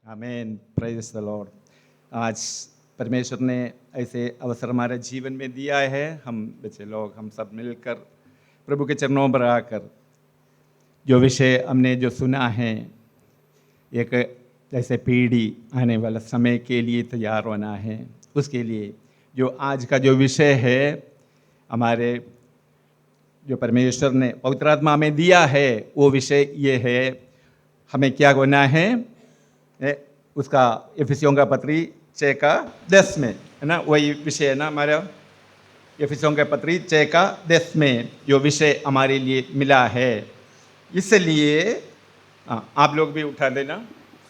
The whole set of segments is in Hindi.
Amen, praise the Lord. आज परमेश्वर ने ऐसे अवसर हमारे जीवन में दिया है। हम बच्चे लोग हम सब मिलकर प्रभु के चरणों पर आकर जो विषय हमने जो सुना है, एक जैसे पीढ़ी आने वाला समय के लिए तैयार होना है, उसके लिए जो आज का जो विषय है हमारे जो परमेश्वर ने पवित्र आत्मा में दिया है, वो विषय ये है हमें क्या होना है। उसका एफिसियों का पत्री 6:10 में है ना, वही विषय है ना हमारा। एफिसियों का पत्री 6:10 में जो विषय हमारे लिए मिला है, इसलिए आप लोग भी उठा देना।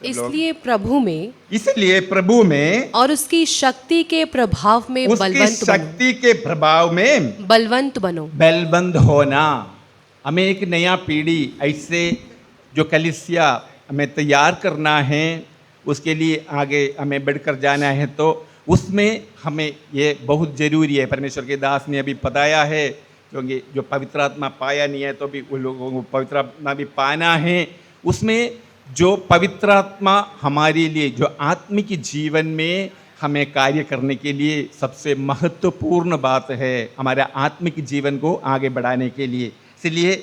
इसलिए प्रभु में और उसकी शक्ति के प्रभाव में बलवंत बलवंत होना। हमें एक नया पीढ़ी ऐसे जो कलीसिया हमें तैयार करना है, उसके लिए आगे हमें बढ़कर जाना है, तो उसमें हमें ये बहुत ज़रूरी है। परमेश्वर के दास ने अभी बताया है, क्योंकि जो पवित्र आत्मा पाया नहीं है तो भी उन लोगों को पवित्र आत्मा भी पाना है। उसमें जो पवित्र आत्मा हमारे लिए जो आत्मिक जीवन में हमें कार्य करने के लिए सबसे महत्वपूर्ण बात है, हमारे आत्मिक जीवन को आगे बढ़ाने के लिए। इसलिए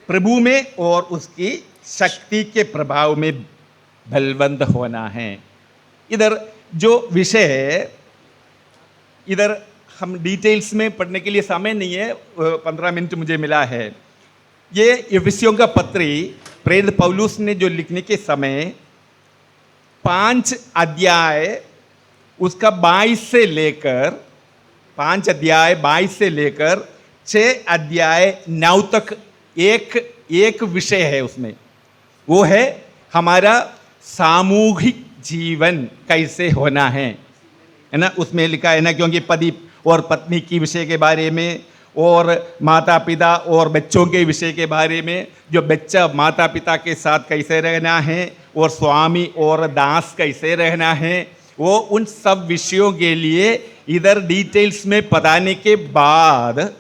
प्रभु में और उसकी शक्ति के प्रभाव में बलवंत होना है। इधर जो विषय है, इधर हम डिटेल्स में पढ़ने के लिए समय नहीं है, 15 मिनट मुझे मिला है। ये एफिसियों का पत्री प्रेरित पौलुस ने जो लिखने के समय 5 अध्याय उसका 22 से लेकर 5 अध्याय 22 से लेकर 6 अध्याय 9 तक एक विषय है उसमें। वो है हमारा सामूहिक जीवन कैसे होना है ना। उसमें लिखा है ना, क्योंकि पति और पत्नी की विषय के बारे में, और माता पिता और बच्चों के विषय के बारे में, जो बच्चा माता पिता के साथ कैसे रहना है, और स्वामी और दास कैसे रहना है, वो उन सब विषयों के लिए इधर डिटेल्स में बताने के बाद,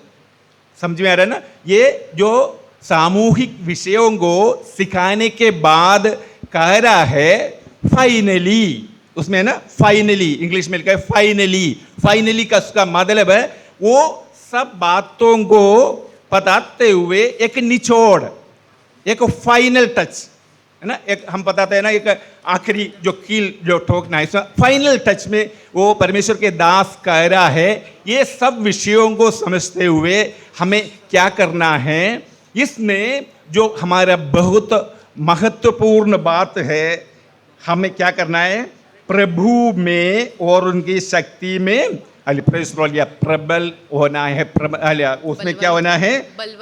समझ में आ रहा है ना, ये जो सामूहिक विषयों को सिखाने के बाद कह रहा है फाइनली। उसमें है ना फाइनली, इंग्लिश में लिखा है फाइनली का उसका मतलब है वो सब बातों को बताते हुए एक निचोड़, एक फाइनल टच है ना। एक हम बताते हैं ना, एक आखिरी जो कील जो ठोकना है, फाइनल टच में वो परमेश्वर के दास कह रहा है ये सब विषयों को समझते हुए हमें क्या करना है। इसमें जो हमारा बहुत महत्वपूर्ण बात है, हमें क्या करना है, प्रभु में और उनकी शक्ति में प्रबल होना है। उसमें क्या होना है,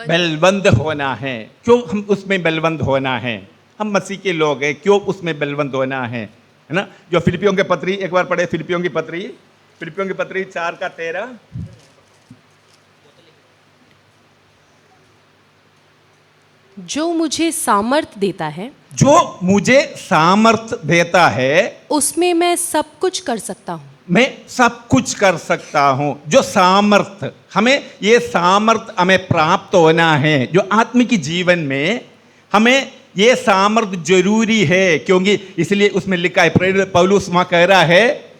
बलवंत होना है। क्यों हम उसमें बलवंत होना है? हम मसीह के लोग हैं, क्यों उसमें बलवंत होना है ना। जो फिलिपियों के पत्री एक बार पढ़े, फिलिपियों की पत्री 4:13। जो मुझे सामर्थ देता है उसमें मैं सब कुछ कर सकता हूँ। जो सामर्थ, हमें ये सामर्थ हमें प्राप्त होना है। जो आत्मिक जीवन में हमें ये सामर्थ जरूरी है, क्योंकि इसलिए उसमें लिखा है, प्रेरित पौलुस वहां कह रहा है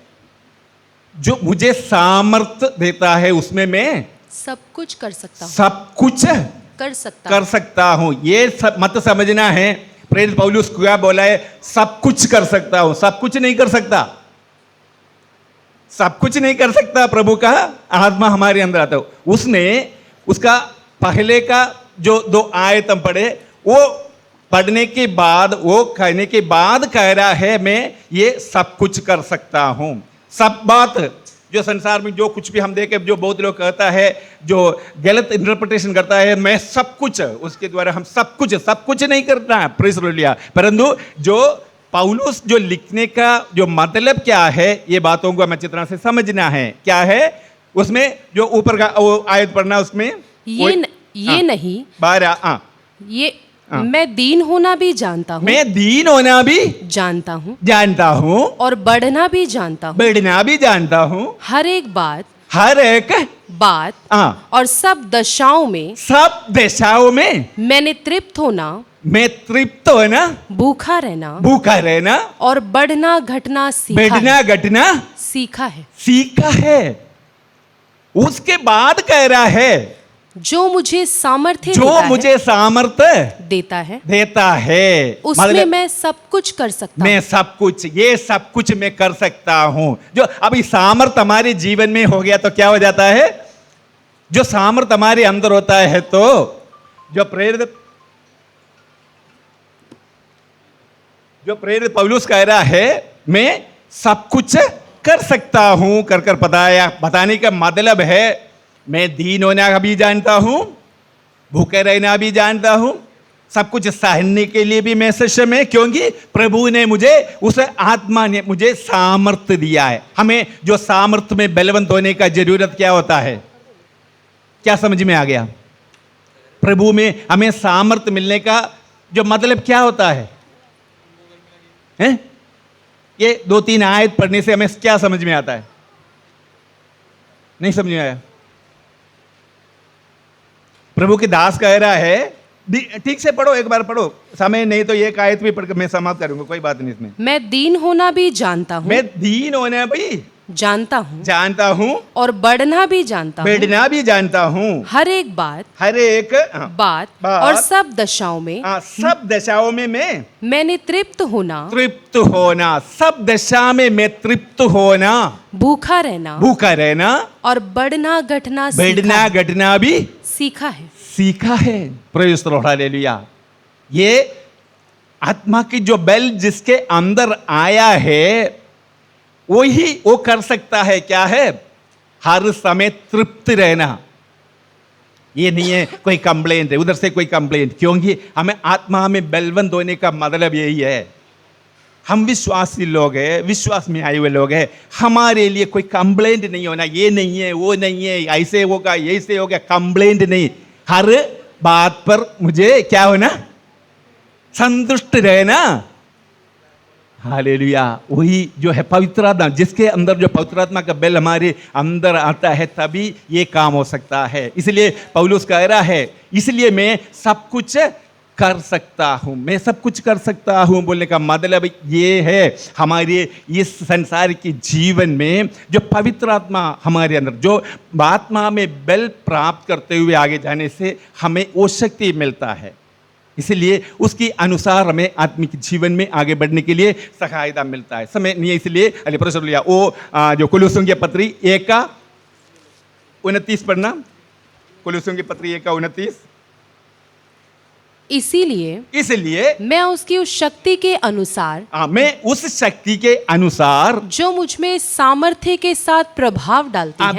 जो मुझे सामर्थ देता है उसमें मैं सब कुछ कर सकता हूँ। ये सब मत समझना है प्रेरित पौलुस क्या बोला है, सब कुछ कर सकता हूँ। सब कुछ नहीं कर सकता प्रभु का आत्मा हमारे अंदर आता है। उसने उसका पहले का जो 2 आयत हम पढ़े, वो पढ़ने के बाद, वो कहने के बाद कह रहा है मैं ये सब कुछ कर सकता हूँ। सब बात जो संसार में जो कुछ भी हम देखे, जो बहुत लोग कहता है, जो गलत इंटरप्रिटेशन करता है, मैं सब कुछ, उसके द्वारा हम सब कुछ नहीं करना है, प्रेज़ लिया। परंतु जो पौलुस जो लिखने का जो मतलब क्या है, ये बातों को हमें अच्छी तरह से समझना है। क्या है उसमें, जो ऊपर का वो आयत पढ़ना, उसमें ये नहीं 12 ये मैं दीन होना भी जानता हूँ और बढ़ना भी जानता हूँ। हर एक बात और सब दशाओं में मैंने तृप्त होना में तृप्त होना, भूखा रहना भूखा रहना, और बढ़ना घटना सीखा है। बैठना घटना सीखा है, सीखा है। उसके बाद कह रहा है जो मुझे सामर्थ्य जो देता मुझे सामर्थ्य है, देता है, देता है, उसमें मतलब मैं सब कुछ कर सकता मैं हूँ। सब कुछ, ये सब कुछ मैं कर सकता हूं। जो अभी सामर्थ्य हमारे जीवन में हो गया तो क्या हो जाता है, जो सामर्थ्य हमारे अंदर होता है तो जो प्रेरित पौलुस कह रहा है मैं सब कुछ कर सकता हूं, कर कर बताने का मतलब है मैं दीन होना भी जानता हूं, भूखे रहना भी जानता हूं, सब कुछ सहने के लिए भी मैं सक्षम है, क्योंकि प्रभु ने मुझे, उस आत्मा ने मुझे सामर्थ्य दिया है। हमें जो सामर्थ्य में बलवंत होने का जरूरत क्या होता है, क्या समझ में आ गया? प्रभु में हमें सामर्थ्य मिलने का जो मतलब क्या होता है, हैं? ये 2-3 आयत पढ़ने से हमें क्या समझ में आता है? नहीं समझ में आया? प्रभु के दास कह रहा है, ठीक से पढ़ो, एक बार पढ़ो, समय नहीं तो एक आयत भी पढ़कर मैं समाप्त करूंगा, कोई बात नहीं इसमें। मैं दीन होना भी जानता हूँ, मैं दीन होना भी जानता हूँ, और बढ़ना भी जानता हूँ, बैठना भी जानता हूँ, हर एक बात हर एक बात और सब दशाओं में सब दशाओं में मैंने तृप्त होना, सब दशा में मैं तृप्त होना, भूखा रहना और बढ़ना घटना भी सीखा है। Praise the Lord, hallelujah. ये आत्मा की जो बल जिसके अंदर आया है वो कर सकता है, क्या है, हर समय तृप्त रहना। ये नहीं है कोई कंप्लेंट है, उधर से कोई कंप्लेंट, क्योंकि हमें आत्मा में बलवंत होने का मतलब यही है। हम विश्वासी लोग हैं, विश्वास में आए हुए लोग हैं, हमारे लिए कोई कंप्लेंट नहीं होना, ये नहीं है, वो नहीं है, ऐसे होगा, ऐसे होगा, कंप्लेंट नहीं। हर बात पर मुझे क्या होना, संतुष्ट रहना। हालेलुया। वही जो है पवित्र आत्मा, जिसके अंदर जो पवित्र आत्मा का बल हमारे अंदर आता है, तभी ये काम हो सकता है। इसलिए पौलुस कह रहा है, इसलिए मैं सब कुछ कर सकता हूं, मैं सब कुछ कर सकता हूं बोलने का मतलब ये है, हमारे इस संसार के जीवन में जो पवित्र आत्मा हमारे अंदर, जो आत्मा में बल प्राप्त करते हुए आगे जाने से हमें वो शक्ति मिलता है। इसलिए उसके अनुसार हमें आत्मिक जीवन में आगे बढ़ने के लिए सहायता मिलता है। समय नहीं है इसलिए अली प्रश्न लिया वो जो कुलुस्यों की पत्री 1:29 पढ़ना, कुलुस्यों की पत्री 1:29। इसीलिए मैं उसकी उस शक्ति के अनुसार, मैं उस शक्ति के अनुसार जो मुझ में सामर्थ्य के साथ प्रभाव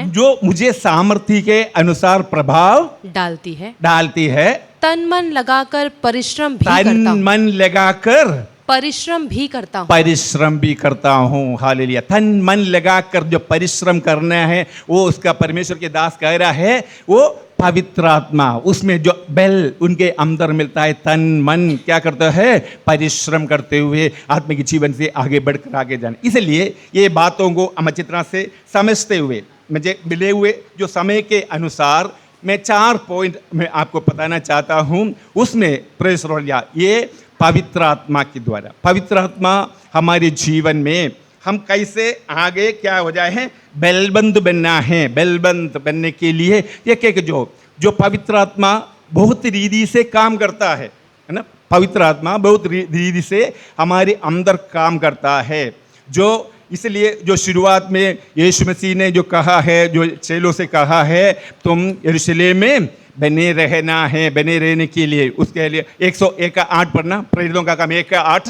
जो मुझे सामर्थ्य के अनुसार प्रभाव डालती है, तन मन लगाकर परिश्रम भी करता हूँ। हालेलुया। तन मन लगाकर जो परिश्रम करना है वो उसका परमेश्वर के दास कह रहा है, वो पवित्र आत्मा, उसमें जो बल उनके अंदर मिलता है, तन मन क्या करता है, परिश्रम करते हुए आत्मिक जीवन से आगे बढ़कर आगे जाने। इसलिए ये बातों को हम अच्छी तरह से समझते हुए मुझे मिले हुए जो समय के अनुसार मैं 4 पॉइंट मैं आपको बताना चाहता हूं। उसमें प्रेस रोलिया ये पवित्र आत्मा के द्वारा, पवित्र आत्मा हमारे जीवन में हम कैसे आगे क्या हो जाए हैं, बलवंत बनना है। बलवंत बनने के लिए एक जो पवित्र आत्मा बहुत रीति से काम करता है ना, पवित्र आत्मा बहुत रीति से हमारे अंदर काम करता है। जो इसलिए जो शुरुआत में यीशु मसीह ने जो कहा है, जो चेलों से कहा है, तुम यरूशलेम में बने रहना है, बने रहने के लिए, उसके लिए 101:8 पढ़ना। प्रेरितों का काम 1:8।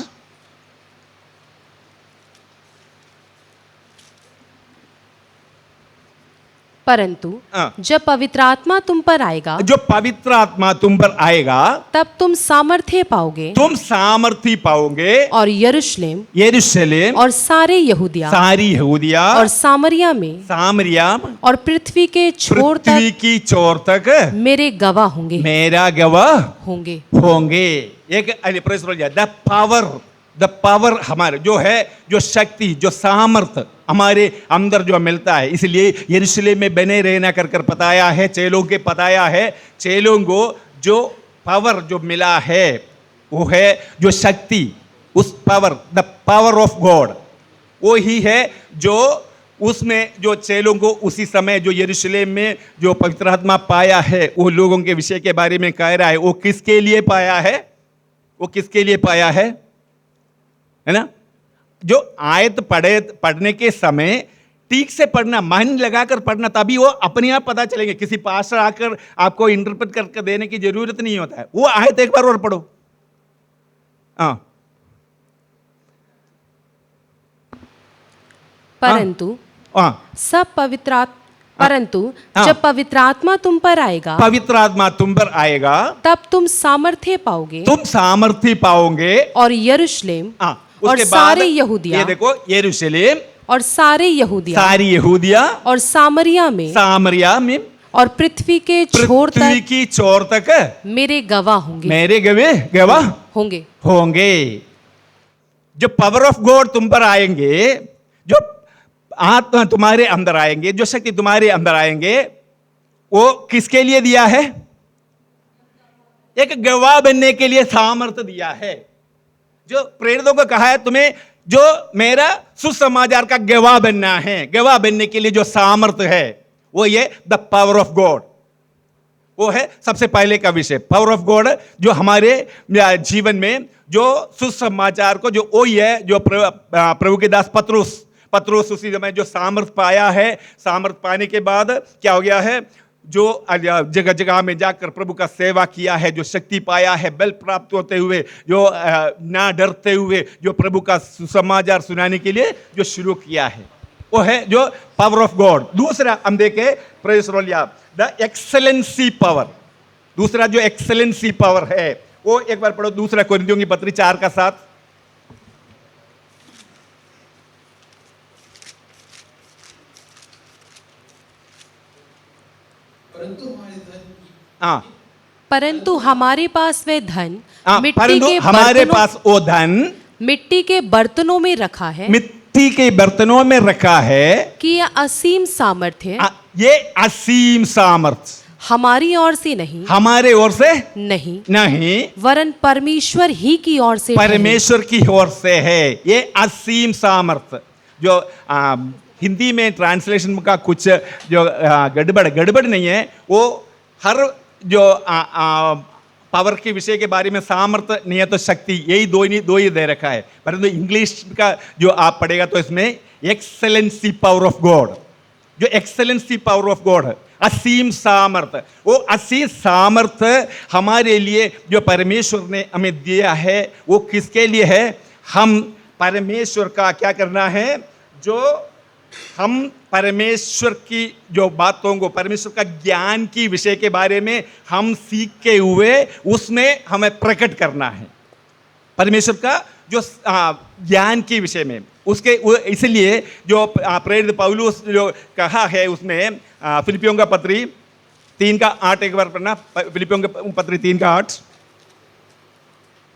परंतु जब पवित्र आत्मा तुम पर आएगा, जो पवित्र आत्मा तुम पर आएगा, तब तुम सामर्थ्य पाओगे, और यरूशलेम और सारी यहूदिया और सामरिया में और पृथ्वी की छोर तक मेरे गवाह होंगे। एक द पावर हमारे जो है, जो शक्ति, जो सामर्थ्य हमारे अंदर जो मिलता है। इसलिए यरूशलेम में बने रहना कर बताया है, चेलों के बताया है, चेलों को जो पावर जो मिला है, वो है जो शक्ति, उस power, the power of God, वो ही है जो उसमें जो चेलों को उसी समय जो यरूशलेम में जो पवित्र आत्मा पाया है, वो लोगों के विषय के बारे में कह रहा है। वो किसके लिए पाया है? वो किसके लिए पाया है ना? जो आयत पढ़ने के समय ठीक से पढ़ना, मन लगाकर पढ़ना, तभी वो अपने आप पता चलेंगे। किसी पास्टर आकर आपको इंटरप्रेट करके देने की जरूरत नहीं होता है। वो आयत एक बार और पढ़ो। हाँ, परंतु सब परंतु हाँ। जब पवित्र आत्मा तुम पर आएगा, पवित्र आत्मा तुम पर आएगा, तब तुम सामर्थ्य पाओगे, तुम सामर्थ्य पाओगे, और यरूशलेम और उसके सारे बाद यहूदिया, ये देखो, यरूशलेम और सारे यहूदिया, सारी यहूदिया और सामरिया में और पृथ्वी के छोर पृथ्वी तक की छोर तक मेरे गवाह होंगे। मेरे गवाह होंगे होंगे। जो पावर ऑफ गॉड तुम पर आएंगे, जो आत्मा तुम्हारे अंदर आएंगे, जो शक्ति तुम्हारे अंदर आएंगे, वो किसके लिए दिया है? एक गवाह बनने के लिए सामर्थ्य दिया है। जो प्रेरितों को कहा है तुम्हें जो मेरा सुसमाचार का गवाह बनना है, गवाह बनने के लिए जो सामर्थ्य है वो ये द पावर ऑफ गॉड, वो है सबसे पहले का विषय। पावर ऑफ गॉड जो हमारे जीवन में जो सुसमाचार को जो वो है, जो प्रभु के दास पत्रुस उसी समय जो सामर्थ पाया है, सामर्थ पाने के बाद क्या हो गया है? जो जगह जगह में जाकर प्रभु का सेवा किया है, जो शक्ति पाया है, बल प्राप्त होते हुए, जो ना डरते हुए जो प्रभु का सुसमाचार सुनाने के लिए जो शुरू किया है, वो है जो पावर ऑफ गॉड। दूसरा हम देखें, praise the Lord, the excellency power. दूसरा जो एक्सेलेंसी पावर है वो एक बार पढ़ो, दूसरा कोरिन्थियों की पत्री 4:7। परंतु हमारे पास वह धन परंतु हमारे पास वो धन मिट्टी के बर्तनों में रखा है, मिट्टी के बर्तनों में रखा है, कि यह असीम सामर्थ्य, ये असीम सामर्थ हमारी ओर से नहीं, हमारे ओर से नहीं, वरन परमेश्वर ही की ओर से, परमेश्वर की ओर से है। ये असीम सामर्थ जो हिंदी में ट्रांसलेशन का कुछ जो गड़बड़ नहीं है, वो हर जो पावर के विषय के बारे में सामर्थ्य नहीं है तो शक्ति, यही दो ही दे रखा है। परंतु इंग्लिश का जो आप पढ़ेगा तो इसमें एक्सेलेंसी पावर ऑफ गॉड, जो एक्सेलेंसी पावर ऑफ गॉड, असीम सामर्थ, वो असीम सामर्थ हमारे लिए जो परमेश्वर ने हमें दिया है, वो किसके लिए है? हम परमेश्वर का क्या करना है? जो हम परमेश्वर की जो बातों को, परमेश्वर का ज्ञान की विषय के बारे में हम सीख के हुए उसमें हमें प्रकट करना है। परमेश्वर का जो ज्ञान के विषय में उसके, इसलिए जो प्रेरित पौलुस जो कहा है उसमें फिलिपियों का पत्री 3:8 एक बार पढ़ना, फिलिपियों का पत्री 3:8।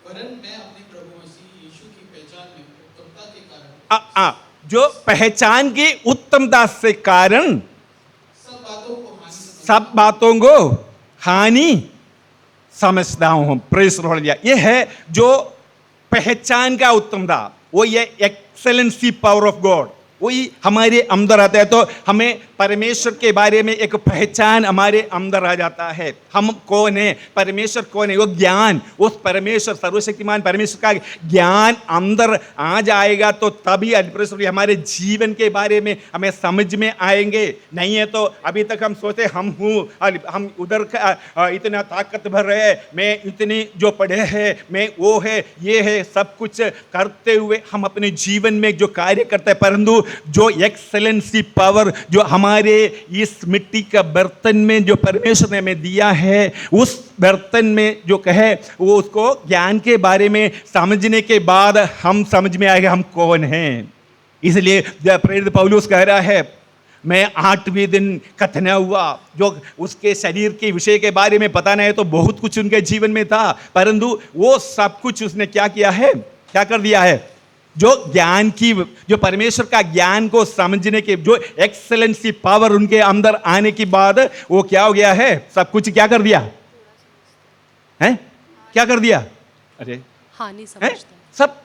वरन मैं अपने प्रभु मसीह यीशु की पहचान में उत्तमता के कारण जो पहचान की उत्तमता से कारण सब बातों को हानि समझता हूं। Praise the Lord. ये है जो पहचान का उत्तमता, वो ये एक्सेलेंसी पावर ऑफ गॉड, वही हमारे अंदर आता है। तो हमें परमेश्वर के बारे में एक पहचान हमारे अंदर आ जाता है। हम कौन है, परमेश्वर कौन है, वो ज्ञान, उस परमेश्वर सर्वशक्तिमान परमेश्वर का ज्ञान अंदर आ जाएगा तो तभी परमेश्वर हमारे जीवन के बारे में हमें समझ में आएंगे। नहीं है तो अभी तक हम सोचते हम हूँ, हम उधर इतना ताकतवर है, मैं इतनी जो पढ़े है, मैं वो है, ये है, सब कुछ करते हुए हम अपने जीवन में जो कार्य करते हैं, परंतु जो एक्सेलेंसी पावर जो हमारे इस मिट्टी का बर्तन में जो परमेश्वर ने हमें दिया है, उस बर्तन में जो कहे वो उसको ज्ञान के बारे में समझने के बाद हम समझ में आएगा हम कौन हैं। इसलिए प्रेरित पौलुस कह रहा है, मैं 8वें दिन खतना हुआ, जो उसके शरीर के विषय के बारे में पता नहीं है तो बहुत कुछ उनके जीवन में था, परंतु वो सब कुछ उसने क्या किया है, क्या कर दिया है, जो ज्ञान की, जो परमेश्वर का ज्ञान को समझने के जो एक्सेलेंसी पावर उनके अंदर आने के बाद वो क्या हो गया है, सब कुछ क्या कर दिया है, क्या कर दिया, अरे हानि हैं? समझता है। सब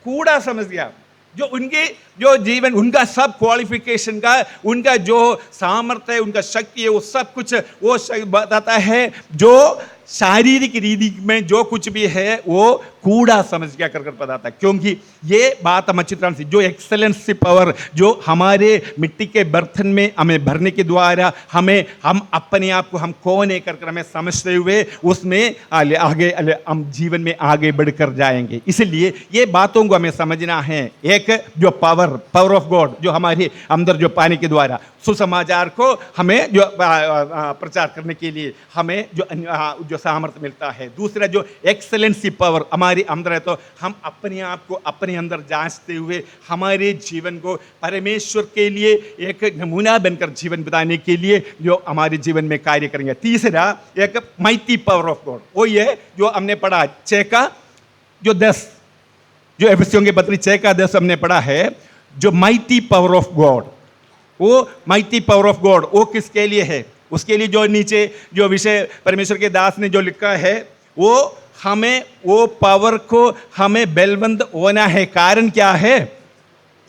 कूड़ा समझ गया। जो उनके जो जीवन, उनका सब क्वालिफिकेशन का, उनका जो सामर्थ्य है, उनका शक्ति है, वो सब कुछ वो बताता है। जो शारीरिक रीति में जो कुछ भी है वो कूड़ा समझ क्या कर बताता है। क्योंकि ये बात हम अच्छी तरह से, जो एक्सेलेंसी पावर जो हमारे मिट्टी के बर्तन में हमें भरने के द्वारा हम अपने आप को हम कौन है कर हमें समझते हुए उसमें आगे हम जीवन में आगे बढ़कर जाएंगे। इसलिए ये बातों को हमें समझना है। एक जो पावर ऑफ गॉड जो हमारे अंदर जो पाने के द्वारा सुसमाचार को हमें जो प्रचार करने के लिए हमें जो सामर्थ्य मिलता है। दूसरा जो एक्सेलेंसी पावर हमारे अंदर है, तो हम अपने आप को अपने अंदर जांचते हुए हमारे जीवन को परमेश्वर के लिए एक नमूना बनकर जीवन बिताने के लिए जो हमारे जीवन में कार्य करेंगे। तीसरा एक माइटी पावर ऑफ गॉड, वो ये जो हमने पढ़ा 6 का जो 10, जो एफेसियों के पत्री 6 का 10 हमने पढ़ा है। जो माइटी पावर ऑफ गॉड, वो माइटी पावर ऑफ गॉड वो किसके लिए है? उसके लिए जो नीचे जो विषय परमेश्वर के दास ने जो लिखा है, वो हमें वो पावर को हमें बलवंत होना है। कारण क्या है?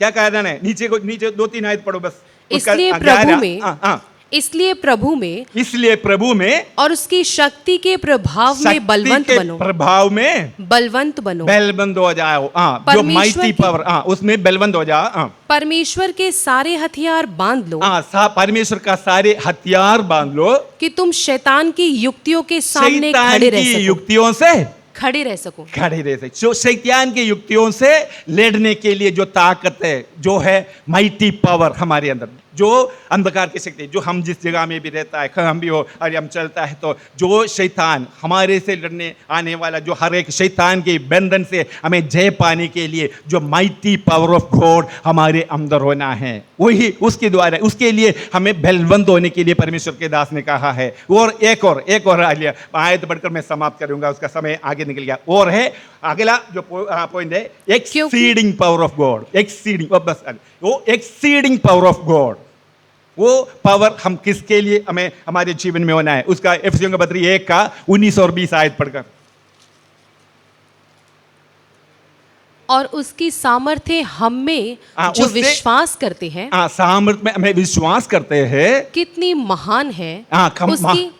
क्या कारण है? नीचे 2-3 आयत पढ़ो बस। इसलिए प्रभु में और उसकी शक्ति के प्रभाव में बलवंत हो जाओ। जो माइटी पावर उसमें बलवंत हो जाओ। परमेश्वर के सारे हथियार बांध लो। परमेश्वर का सारे हथियार बांध लो कि तुम शैतान की युक्तियों के सामने खड़े रह सको। जो शैतान की युक्तियों से लड़ने के लिए जो ताकत है, जो है माइटी पावर हमारे अंदर, जो अंधकार की शक्ति, जो हम जिस जगह में भी रहता है, हम भी हो और हम चलता है, तो जो शैतान हमारे से लड़ने आने वाला, जो हर एक शैतान के बंधन से हमें जय पाने के लिए जो माइटी पावर ऑफ गॉड हमारे अंदर होना है, वही उसके द्वारा, उसके लिए हमें बलवंत होने के लिए परमेश्वर के दास ने कहा है। और एक और आयत बढ़कर मैं समाप्त करूंगा, उसका समय आगे निकल गया। और है अगला जो पॉइंट है एक्सीडिंग पावर ऑफ गॉड। वो एक्सीडिंग पावर ऑफ गॉड, वो पावर हम किसके लिए हमें हमारे जीवन में होना है, उसका एफेसियों का पत्री 1 का 19 और 20 आयत पढ़कर। और उसकी सामर्थ्य हम में जो विश्वास करते हैं, सामर्थ्य में हमें विश्वास करते हैं, कितनी महान है उसकी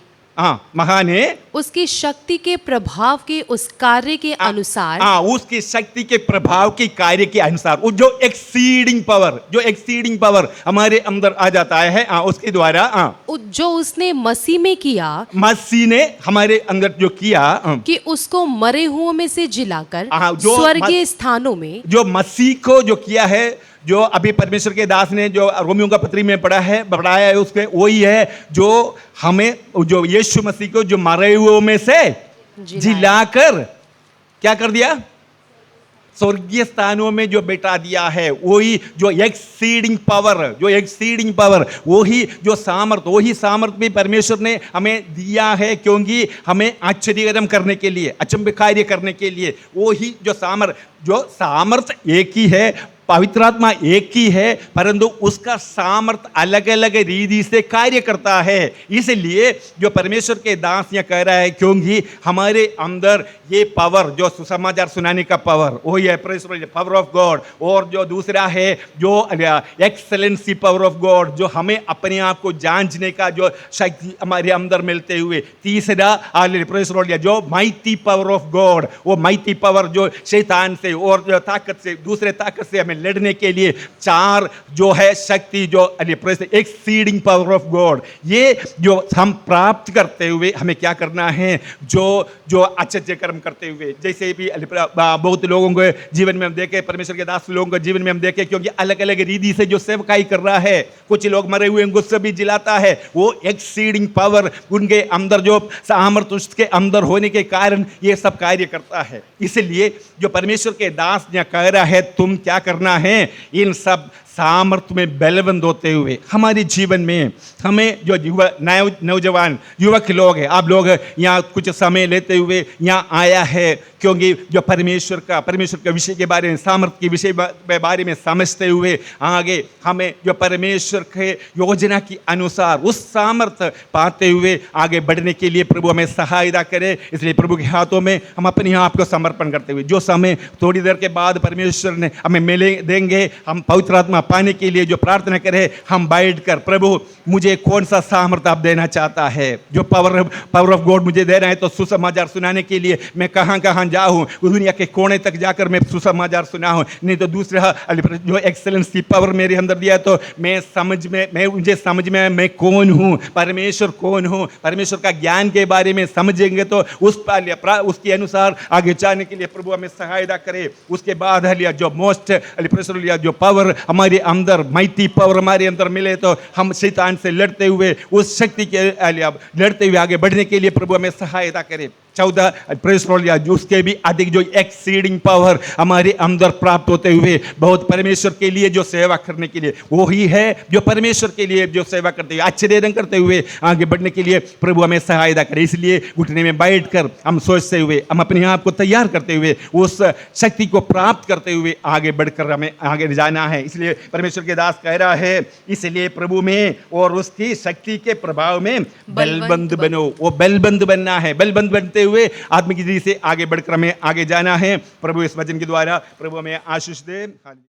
महान है उसकी शक्ति के प्रभाव के उस कार्य के अनुसार। उसकी शक्ति के प्रभाव के कार्य के अनुसार जो एक्सीडिंग पावर हमारे अंदर आ जाता है, उसके द्वारा जो उसने मसीह में किया, मसीह ने हमारे अंदर जो किया कि उसको मरे हुओं में से जिलाकर स्वर्गीय स्थानों में, जो मसीह को जो किया है, जो अभी परमेश्वर के दास ने जो रोमियों का पत्री में पढ़ाया है, उसके वही है जो हमें जो यीशु मसीह को जो मरे हुए में से जिलाकर क्या कर दिया? स्वर्गीय स्थानों में जो बैठा दिया है। वही जो एक्सीडिंग पावर, वही जो सामर्थ्य, वही सामर्थ्य भी परमेश्वर ने हमें दिया है, क्योंकि हमें आश्चर्यकर्म करने के लिए, अचंभे कार्य करने के लिए। वही जो सामर्थ्य एक ही है, पवित्र आत्मा एक ही है, परंतु उसका सामर्थ्य अलग अलग रीति से कार्य करता है। इसलिए जो परमेश्वर के दास यह कह रहा है, क्योंकि हमारे अंदर ये पावर, जो सुसमाचार सुनाने का पावर, वही है पावर ऑफ गॉड। और जो दूसरा है जो एक्सेलेंसी पावर ऑफ गॉड, जो हमें अपने आप को जांचने का जो शक्ति हमारे अंदर मिलते हुए। तीसरा जो माइटी पावर ऑफ गॉड, वो माइटी पावर जो शैतान से और जो ताकत से, दूसरे ताकत से हमें लड़ने के लिए 4 जो है शक्ति, जो एक्सीडिंग पावर ऑफ गॉड, ये जो हम प्राप्त करते हुए हमें क्या करना है? जो अच्छे कर्म करते हुए, जैसे भी बहुत लोगों के जीवन में हम देखे, परमेश्वर के दास लोगों के जीवन में हम देखे, क्योंकि अलग अलग रीति से जो सेवकाई कर रहा है, कुछ लोग मरे हुए उनको सभी जिलाता है, वो एक्सीडिंग पावर उनके अंदर जो सामर्थ्य उसके अंदर होने के कारण ये सब कार्य करता है। इसलिए जो परमेश्वर के दास ने कह रहा है, तुम क्या करना करना है, इन सब सामर्थ्य में बलवंत होते हुए हमारे जीवन में हमें जो नौजवान युवक लोग हैं, आप लोग यहाँ कुछ समय लेते हुए यहाँ आया है क्योंकि जो परमेश्वर का विषय के बारे में, सामर्थ्य के विषय के बारे में समझते हुए आगे हमें जो परमेश्वर के योजना के अनुसार उस सामर्थ्य पाते हुए आगे बढ़ने के लिए प्रभु हमें सहायता करे। इसलिए प्रभु के हाथों में हम अपने आप को समर्पण करते हुए, जो समय थोड़ी देर के बाद परमेश्वर ने हमें मिले देंगे, हम पवित्र आत्मा पाने के लिए जो प्रार्थना करें, हम बैठ कर प्रभु मुझे कौन सा सामर्थ्य आप देना चाहता है, जो पावर ऑफ गॉड मुझे देना है, तो सुसमाचार सुनाने के लिए मैं कहाँ कहाँ जाऊँ, दुनिया के कोने तक जाकर मैं सुसमाचार सुनाऊँ, नहीं तो दूसरा जो एक्सेलेंस की पावर मेरे अंदर दिया है, तो मुझे समझ में मैं कौन हूँ, परमेश्वर कौन हूँ, परमेश्वर का ज्ञान के बारे में समझेंगे तो उसके अनुसार आगे जाने के लिए प्रभु हमें सहायता करे। उसके बाद लिया जो मोस्ट लिया जो पावर हमारे अंदर, माइटी पावर हमारे अंदर मिले तो हम शैतान से लड़ते हुए उस शक्ति के लड़ते हुए आगे बढ़ने के लिए प्रभु हमें सहायता करे। 14 जो उसके भी अधिक जो एक्सीडिंग पावर हमारे अंदर प्राप्त होते हुए बहुत परमेश्वर के लिए जो सेवा करने के लिए, वो ही है जो परमेश्वर के लिए जो सेवा करते हुए आश्चर्य करते हुए आगे बढ़ने के लिए प्रभु हमें सहायता करे। इसलिए घुटने में बैठकर हम सोचते हुए, हम अपने आप को तैयार करते हुए उस शक्ति को प्राप्त करते हुए आगे बढ़कर हमें आगे जाना है। इसलिए परमेश्वर के दास कह रहा है, इसलिए प्रभु में और उसकी शक्ति के प्रभाव में बलबंद बनो। वो बलबंद बनना है, बलबंद बनते हुए आत्मिक दृष्टि से आगे बढ़कर हमें आगे जाना है। प्रभु इस वचन के द्वारा प्रभु हमें आशीष दे।